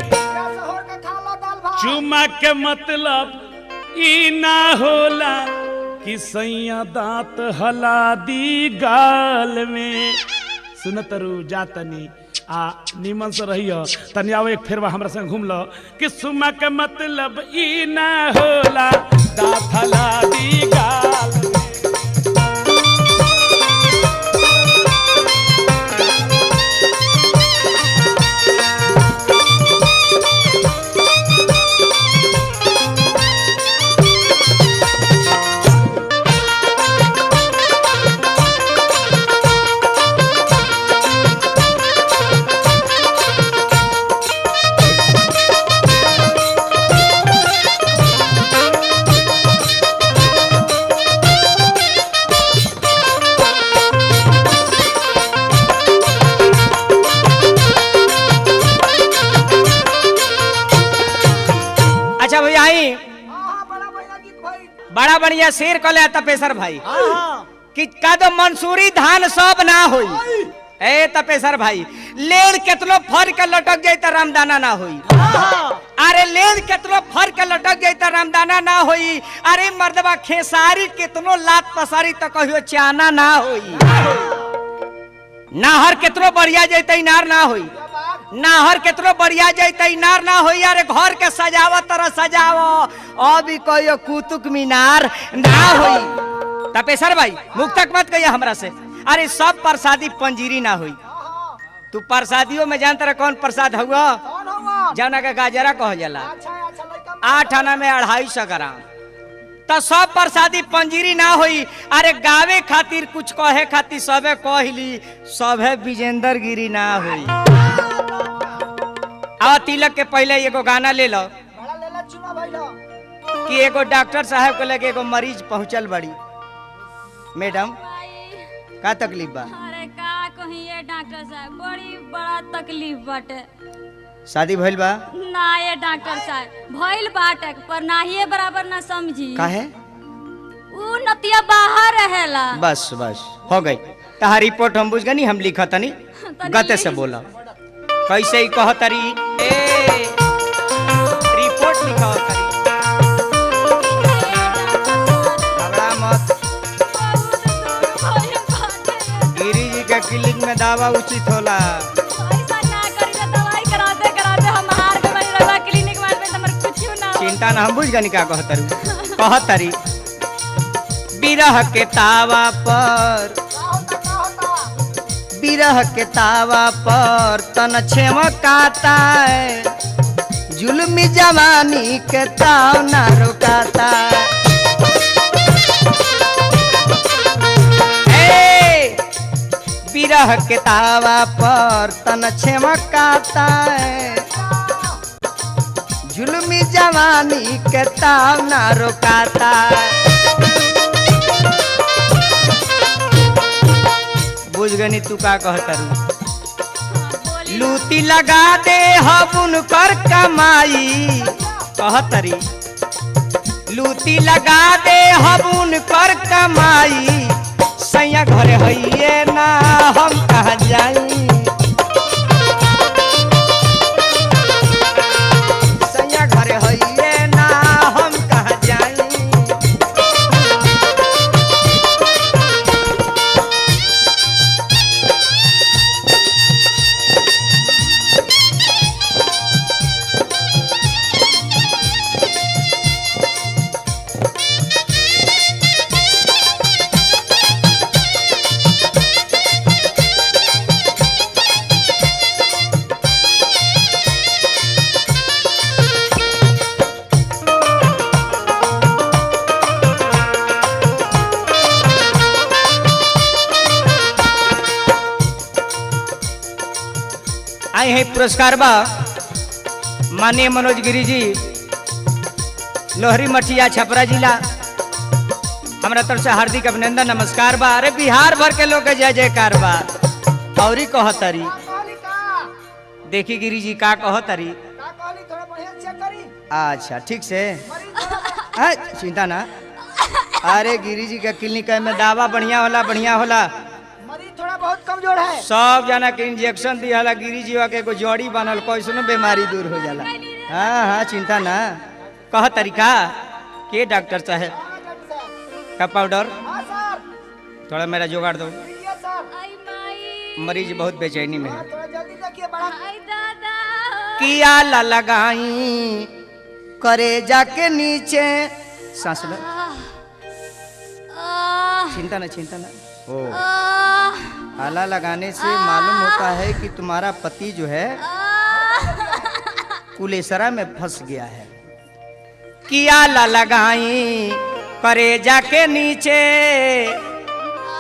चुम्मा के मतलब ई ना होला कि सैया दांत हला दी गाल में सुनतरू जातनी आ निमन से रहियो तनी आओ एक फेरवा हमरा संग घूम लो कि सुमा के मतलब ई ना होला दांत हला दी गाल में बढ़िया शेर कले तपेसर भाई कि का दो मंसूरी धान सब ना होई। ए तपेसर भाई लेन केतनो फर के लटक जाई त रामदाना ना होई। अरे लेन केतनो फर के लटक जाई त रामदाना ना होई। अरे मर्दबा खेसारी केतनो लात पसारी त कहियो चाना ना होई। नाहर केतनो बढ़िया जाई त इनार ना होई। नाहर केतनो बढ़िया जाई त इनार ना होई। अरे घर के सजावत तरह सजावो अभी कहियो कुतुब मीनार ना होई। तपेसर भाई मुक्तक मत कहिए हमरा से। अरे सब प्रसादी पंजीरी ना हुई। तू प्रसादियों में जानता रहा कौन प्रसाद हुआ? जाना का गाजरा कह जाला। 8 आना में 250 ग्राम तो सब प्रसादी पंजीरी ना हुई। अरे गावे खातिर कुछ कहे खातिर सबे कहली सबे विजेंद्र गिरी ना हुई। आ तिलक के पहले एगो गाना ले लो कि एगो डॉक्टर साहब को लगे एगो मरीज पहुंचल बड़ी। मैडम का तकलीफ बा? अरे का कहिए डॉक्टर साहब बड़ी बड़ा तकलीफ बाटे। शादी भइल बा? ना ये डॉक्टर साहब भइल बाटे पर नाहिए बराबर ना समझी। काहे? ऊ नतिया बाहर रहेला। बस बस हो गई तहार रिपोर्ट हम बुझ गनी। हम लिखा तनी गते से बोला कैसे ही कह तरी। ए रिपोर्ट लिखा तरी घबरा मत। गिरी जी के क्लिनिक में दवा उचित होला। ऐसा ना करी दवाई कराते कराते हम हार के बनी रहा क्लिनिक में हमर कुछ ना। चिंता ना हम बुझ गनी का कह तरी बिरह के तावा पर बिरह के तावा पर तन छमकाता है। जुल्मी जवानी के ताव ना रुकाता। बिरह के तावा पर तन छमकाता है। जुल्मी जवानी के ताव ना रुकाता। बुझ गनी तू का कहता रू। लूटी लगा दे हबुन कर कमाई कहतरी। लूटी लगा दे हबुन कर कमाई। सैया घरे हइये ना हम कहाँ जाई। सैया घरे हइये ना हम कहाँ जाई। आई है पुरस्कार बा माननीय मनोज गिरी जी लोहरी मठिया छपरा जिला। हमरा तरफ से हार्दिक अभिनंदन नमस्कार बा। अरे बिहार भर के लोग के जय जयकार बा। औरी कहतरी देखी गिरी जी का कहतरी। अच्छा ठीक से चिंता ना। अरे गिरी जी का क्लिनिक में दावा बढ़िया होला बढ़िया होला। मरीज थोड़ा बहुत कमजोर है। सब जना के इंजेक्शन दिया गिरी जी के एगो जड़ी बनल कैसनो बीमारी दूर हो जाला। हाँ हाँ चिंता ना। कह तरीका के डॉक्टर साहब का पाउडर थोड़ा मेरा जुगाड़ दो। मरीज बहुत बेचैनी में है। किया ला लगाई करे जाके नीचे सांस लो। चिंता ना। ओ आला लगाने से मालूम होता है कि तुम्हारा पति जो है कुलेसरा में फंस गया है। किया ला लगाई करे जाके नीचे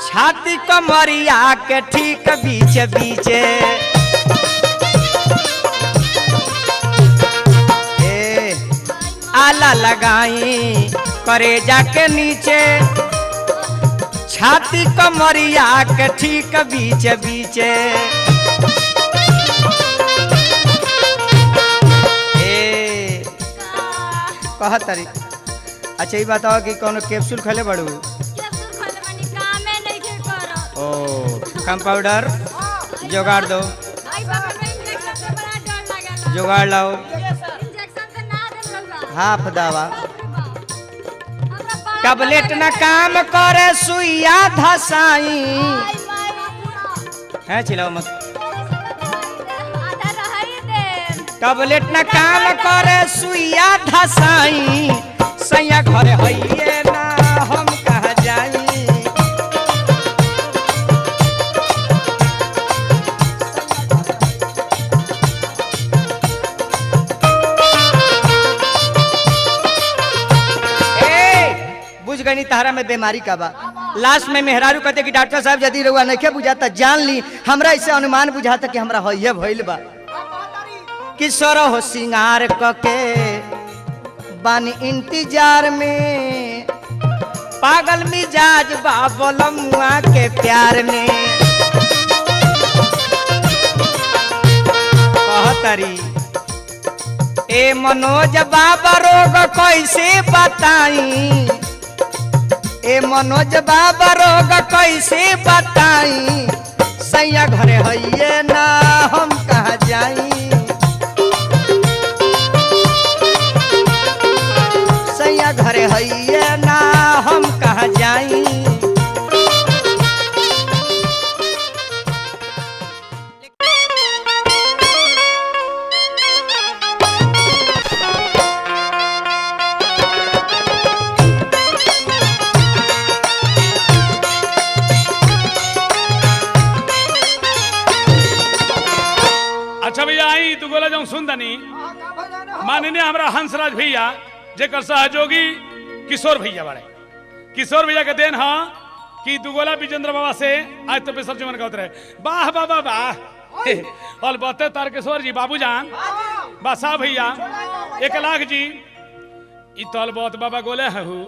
छाती कमरिया के ठीक बीचे बीचे। आला लगाई करे जाके नीचे छाती कमरिया के ठीक बीचे बीचे। कहतरी अच्छा ये बताओ कि कोनो कैप्सूल खले बड़ू? कैप्सूल खाने वाली कामे नहीं के करो। ओ कम पाउडर जुगाड़ दो, भाई बाबा में इंजेक्शन से बड़ा डर लागेला। जुगाड़ लाओ। इंजेक्शन से ना दे रहुआ। हाफ दवा। हमरा बड़ा टैबलेट न काम करे सुइया धसाई। है चिल्लाओ मत। आधा रही दे। टैबलेट न काम करे सुइया धसाई। सैया घरे हइए ना हम कहाँ जाई। बुझ गई तारा में बीमारी का बा। लास्ट में मेहरारू कहते कि डॉक्टर साहब यदि रउआ नहीं बुझाता जान ली, हमरा ऐसे अनुमान बुझाता कि हमरा हइये भइल बा। किशोर हो सिंगार कके बानी इंतजार में, पागल मिजाज बाबल मुआ के प्यार में। कहतरी ए मनोज बाबा रोग कैसे बताई। ए मनोज बाबा रोग कैसे बताई। सैया घरे हइये ना हम कहाँ जाई। सैया घरे हइये ना हम कहाँ जाई। अच्छा भैया आई तू गोला जाऊं सुनदनी माननीय हमरा हंसराज भैया जेकर सहयोगी किशोर भैया बड़े। किशोर भैया के देन हा कि दुगोला विजेंद्र बाबा से आज तो पेशर चमन कहते रहे। वाह बाबा वाह। और बते तारकेश्वर जी बाबूजान बासा भैया 1 लाख जी ई तल बहुत बाबा गोले हूँ।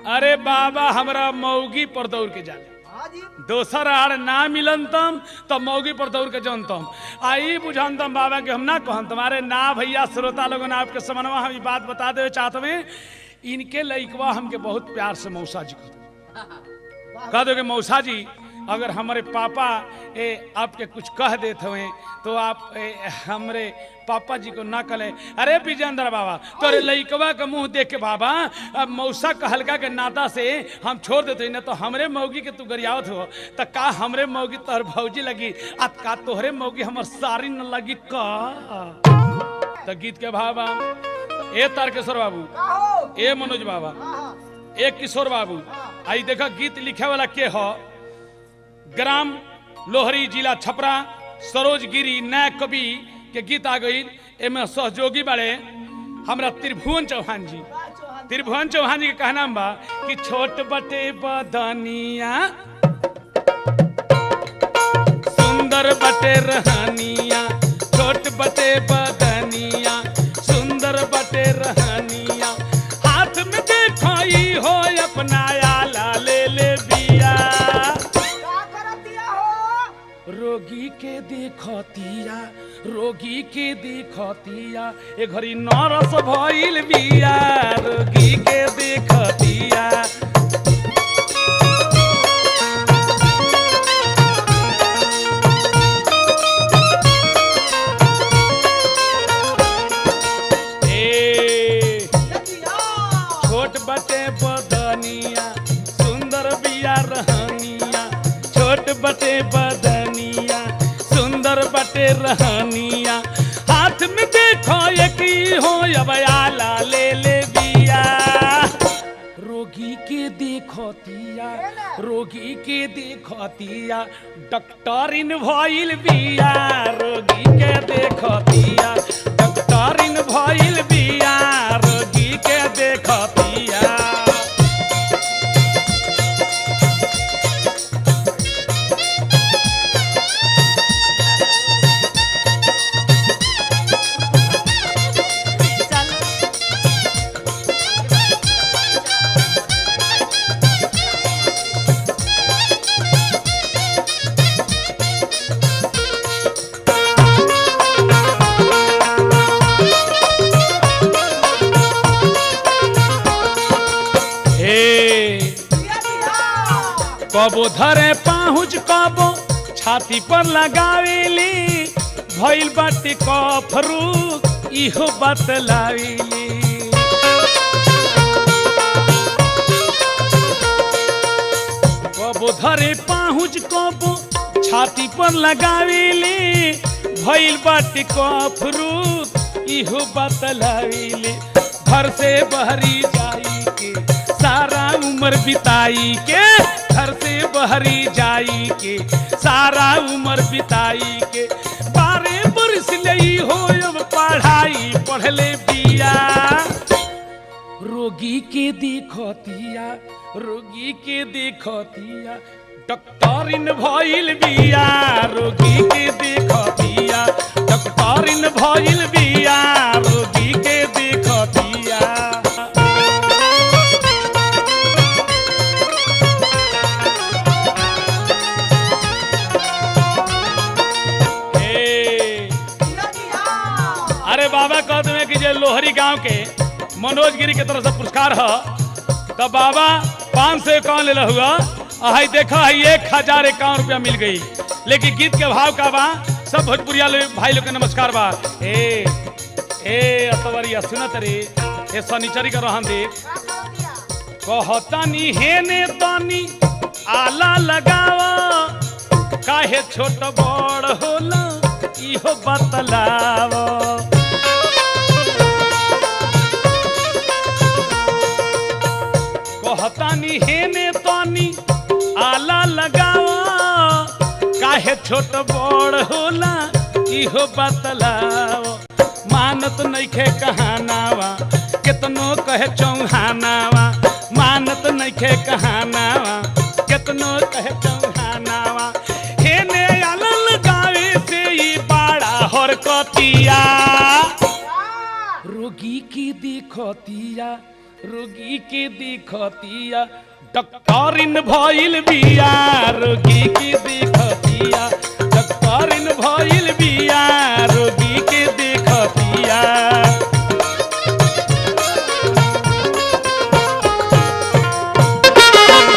अरे बाबा हमरा मौगी पर दौड़ के जाले दोसर आड़ ना मिलनतम तो मौगी पर दौड़ के जानतम। आई बुझानतम बाबा के हम ना कहम तुम्हारे ना भैया श्रोता लोगों आपके समनवा हम बात बता दे चाहते में। इनके लइकवा हमके बहुत प्यार से मौसा जी कह दो कि मौसा जी अगर हमारे पापा आपके कुछ कह देते हुए तो आप हमरे पापा जी को ना कले। अरे विजेंद्र बाबा तोरे लइकवा के मुंह देख के बाबा अब मौसा कहलका के नाता से हम छोड़ देते न तो हमरे मौगी के तू गरियावत हो तो का हमरे मौगी तोहर भौजी लगी आ का तोहरे मौगी हमर सारी न लगी का। तो गीत के बाबा ए तारकेश्वर बाबू ए मनोज बाबा ए किशोर बाबू आई देखा गीत लिखे वाला के हो ग्राम लोहरी जिला छपरा सरोज गिरी नया कवि के गीत आ गई। एमे सहयोगी बड़े हमरा त्रिभुवन चौहान जी। त्रिभुवन चौहान जी के कहना बा कि छोट बटे बदनिया सुंदर बटे रहनिया। छोट बटे बदनिया सुंदर बटे रहनिया। हाथ में देखाई हो अपना आला ले ले बिया। रोगी के देखतिया रोगी के देखतिया ए घड़ी नरस भइल बिया। रोगी के देखतिया छोट बटे बदनिया सुंदर बिया रहनिया। छोट बटे बदनिया सुंदर बटे रहनिया। हाथ में देखो एक ही हो अब आला ले ले बिया। रोगी के देखतिया रोगी के देखतिया डॉक्टरिन भइल बिया। रोगी के देखतिया डॉक्टरिन भइल बिया। रोगी के देखतिया कबो धरे पाहुज कबो छाती पर लगावेली भइल बाटे कफरू इहो बतलावेली कबो धरे पाहुज कबो छाती पर लगावेली भइल बाटे कफरू इहो बतलावेली घर से बहरी जाई के सारा उम्र बिताई के घर से बहरी जाई के सारा उम्र बिताई के 12 बरस लई हो अब पढ़ाई पढ़ले बिया रोगी के देखतिया रोगी के देखतिया डॉक्टरिन भइल बिया रोगी के देखतिया डॉक्टरिन भइल बिया रोगी के देखतिया अरे बाबा कहते हैं कि जे लोहरी गांव के मनोज गिरी के तरफ से पुरस्कार है तो बाबा 551 ले हुआ आई देखा है 1051 रुपया मिल गई लेकिन गीत के भाव का बा सब भोजपुरिया भाई लोग के नमस्कार बा ए अतवरिया सुनत रे ए सनीचरी का रहन देख कहतानी हेने तानी आला लगावा काहे छोट बड़ होला इहो बतलावा कहतानी हेने तानी आला लगावा काहे छोट बड़ होला इहो बतलावा मानत नइखे कहानावा केतनो कहे चौहानावा मानत नइखे कहानावा केतनो कहे चौहानावा हेने आला लगावे से ई बड़ा हरकतिया रोगी की दिखतिया रोगी की दिखतिया डॉक्टरिन भइल बिया रोगी की दिखतिया डॉक्टरिन भइल बिया रोगी की दिखतिया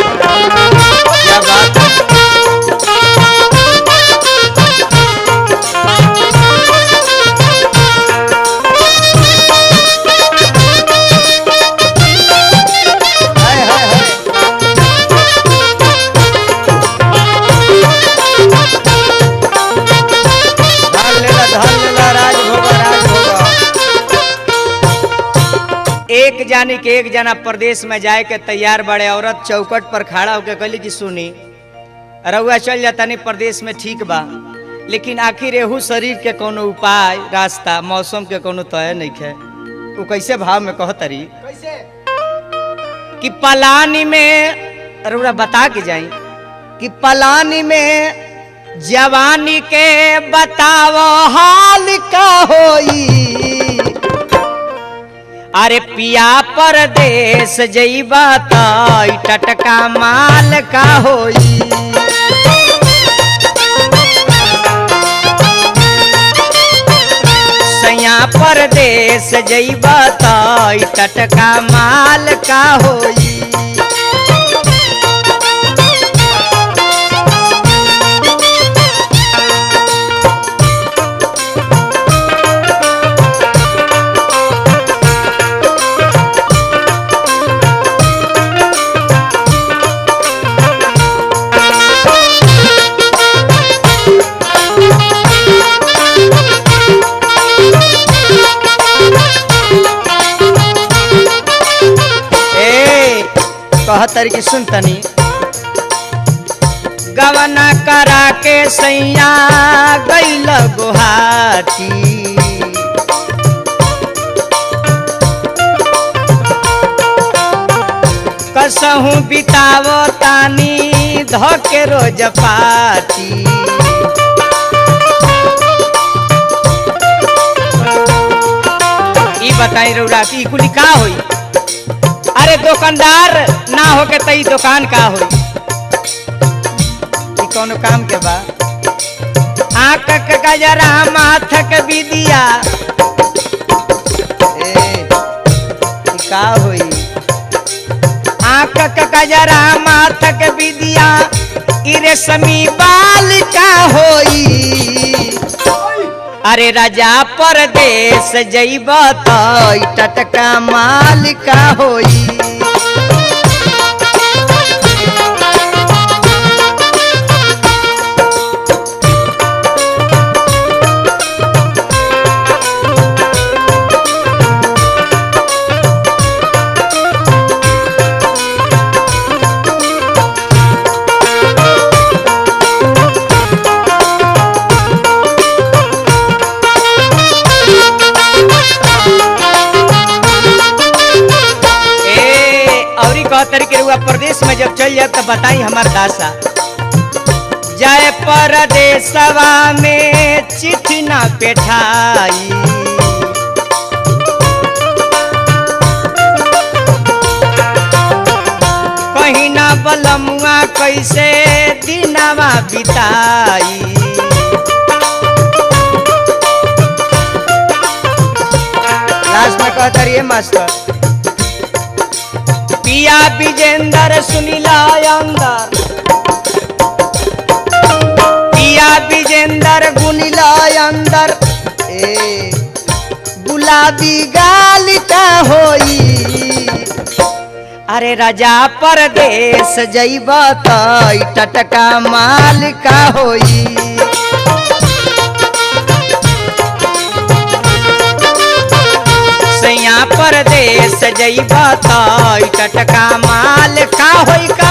क्या बात है एक जानी के एक जना प्रदेश में जाए के तैयार बड़े औरत चौकट पर खड़ा होकर कहली कि सुनी रउआ चल जाता नहीं प्रदेश में ठीक बा लेकिन आखिर एहू शरीर के कोनो उपाय रास्ता मौसम के कोनो तय नहीं है वो कैसे भाव में कहतरी कैसे कि पलानी में रउआ बता के जाई कि पलानी में जवानी के बतावो हाल का होई अरे पिया परदेश जइबा त टटका माल का होई सैया परदेश जइबा त टटका माल का होई कहतर की सुनतनी गवना करा के सैया गइल गुहाती कसहू बितावो तानी धके रोज पाती ई बताई रउरा की कुली का होई अरे दुकानदार ना होके तई दुकान का होई कोनो काम के बा आँख के गजरा माथ के बिदिया का होई आँख कजरा माथक विदिया रेशमी बाल का होई। अरे राजा परदेश जइब त टटका माल का होई। तरीके हुआ प्रदेश में जब चल जाए तो बताई हमार दासा जाए परदेशवा में चिट्ठी ना पेठाई। कहीं ना बलमुआ कैसे दिनवा बिताई। लास्ट में कहता रहिए मास्टर पिया विजेंद्र सुनीला अंदर पिया विजेंद्र गुनीला अंदर गुलाबी गाल का होई। अरे राजा परदेश जइब त टटका माल का होई। सैया परदेश जइब त टटका माल का होई का